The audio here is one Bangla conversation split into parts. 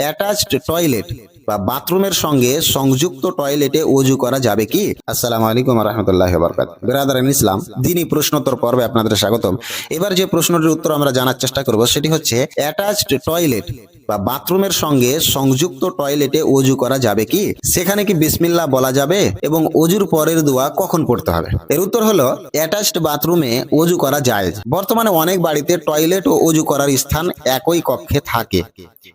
অ্যাটাচড টয়লেট বা বাথরুমের সঙ্গে সংযুক্ত টয়লেটে ওযু করা যাবে কি? আসসালামু আলাইকুম ওয়া রাহমাতুল্লাহি ওয়া বারাকাতুহু। বিরাদারান ইসলাম, দ্বীনি প্রশ্নোত্তর পর্বে আপনাদের স্বাগতম। এবার যে প্রশ্নটির উত্তর আমরা জানার চেষ্টা করব সেটি হচ্ছে অ্যাটাচড টয়লেট বা বাথরুমের সঙ্গে সংযুক্ত টয়লেটে ওযু করা যাবে কি? সেখানে কি বিসমিল্লাহ বলা যাবে এবং ওযুর পরের দোয়া কখন পড়তে হবে? এর উত্তর হলো অ্যাটাচড বাথরুমে ওযু করা জায়েজ। বর্তমানে অনেক বাড়িতে টয়লেট ও ওযু করার স্থান একই কক্ষে থাকে।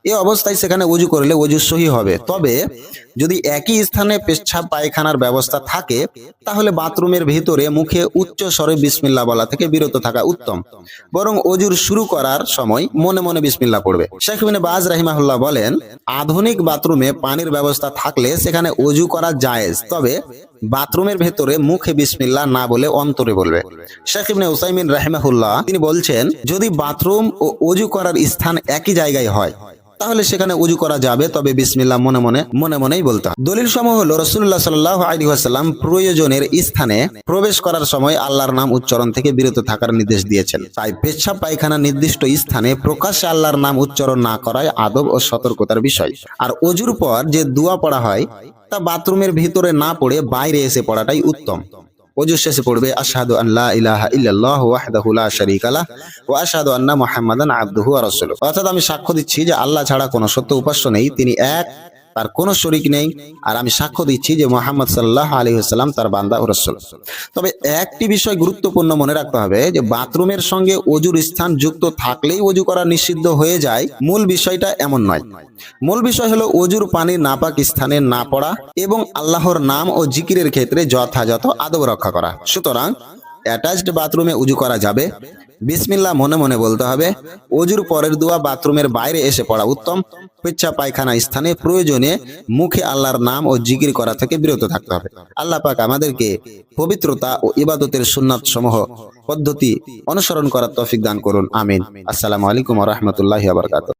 এই অবস্থায় সেখানে ওযু করলে ওযু সহি হবে। তবে যদি একই স্থানে পেচ্ছাব পায়খানার ব্যবস্থা থাকে তাহলে বাথরুমের ভিতরে মুখে উচ্চ স্বরে বিসমিল্লাহ বলা থেকে বিরত থাকা উত্তম। বরং ওযুর শুরু করার সময় মনে মনে বিসমিল্লাহ পড়বে। শেখ ইবনে বাজ রাহিমাহুল্লাহ বলেন, আধুনিক বাথরুমে পানির ব্যবস্থা থাকলে সেখানে ওযু করা জায়েজ, তবে বাথরুমের ভেতরে মুখে বিসমিল্লাহ না বলে অন্তরে বলবে। শেখ ইবনে উসাইমিন রাহিমাহুল্লাহ তিনি বলছেন, যদি বাথরুম ও ওযু করার স্থান একই জায়গায় হয় তাহলে সেখানে ওযু করা যাবে, তবে বিসমিল্লাহ মনে মনেই বলতে হবে। দলিল সমূহ হলো রাসূলুল্লাহ সাল্লাল্লাহু আলাইহি ওয়াসাল্লাম প্রয়োজনের স্থানে প্রবেশ করার সময় আল্লাহর নাম উচ্চারণ থেকে বিরত থাকার নির্দেশ দিয়েছেন। তাই পেচ্ছাব পায়খানা নির্দিষ্ট স্থানে প্রকাশ্যে আল্লাহর নাম উচ্চারণ না করায় আদব ও সতর্কতার বিষয়। আর ওযুর পর যে দোয়া পড়া হয় তা বাথরুমের ভিতরে না পড়ে বাইরে এসে পড়াটাই উত্তম। ওযু শেষে পড়বে আশহাদু আন লা ইলাহা ইল্লাল্লাহু ওয়াহদাহু লা শারীকা লাহু ওয়া আশহাদু আন্না মুহাম্মাদান আবদুহু ওয়া রাসূলুহু। অর্থাৎ আমি সাক্ষ্য দিচ্ছি যে আল্লাহ ছাড়া কোনো সত্য উপাস্য নেই, তিনি এক, তার কোনো শরীক নেই, আর আমি সাক্ষ্য দিচ্ছি যে মুহাম্মদ সাল্লাল্লাহু আলাইহি ওয়াসাল্লাম তার বান্দা ও রাসূল। তবে একটি বিষয় গুরুত্বপূর্ণ মনে রাখতে হবে যে বাথরুমের সঙ্গে ওযুর স্থান যুক্ত থাকলেই ওযু করা নিষিদ্ধ হয়ে যায়, মূল বিষয়টা এমন নয়। মূল বিষয় হলো ওযুর পানি নাপাক স্থানে না পড়া এবং আল্লাহর নাম ও জিকিরের ক্ষেত্রে যথাযথ আদব রক্ষা করা। সুতরাং অ্যাটাচড বাথরুমে ওযু করা যাবে, বিসমিল্লাহ মনে মনে বলতে হবে, ওযুর পরের দোয়া বাথরুমের বাইরে এসে পড়া উত্তম, পেচ্ছাব পায়খানা স্থানে প্রয়োজনে মুখে আল্লাহর নাম ও জিকির করা থেকে বিরত থাকতে হবে। আল্লাহ পাক আমাদেরকে পবিত্রতা ও ইবাদতের সুন্নাত সমূহ পদ্ধতি অনুসরণ করার তৌফিক দান করুন, আমিন। আসসালামু আলাইকুম ওয়া রাহমাতুল্লাহি ওয়া বারাকাতুহু।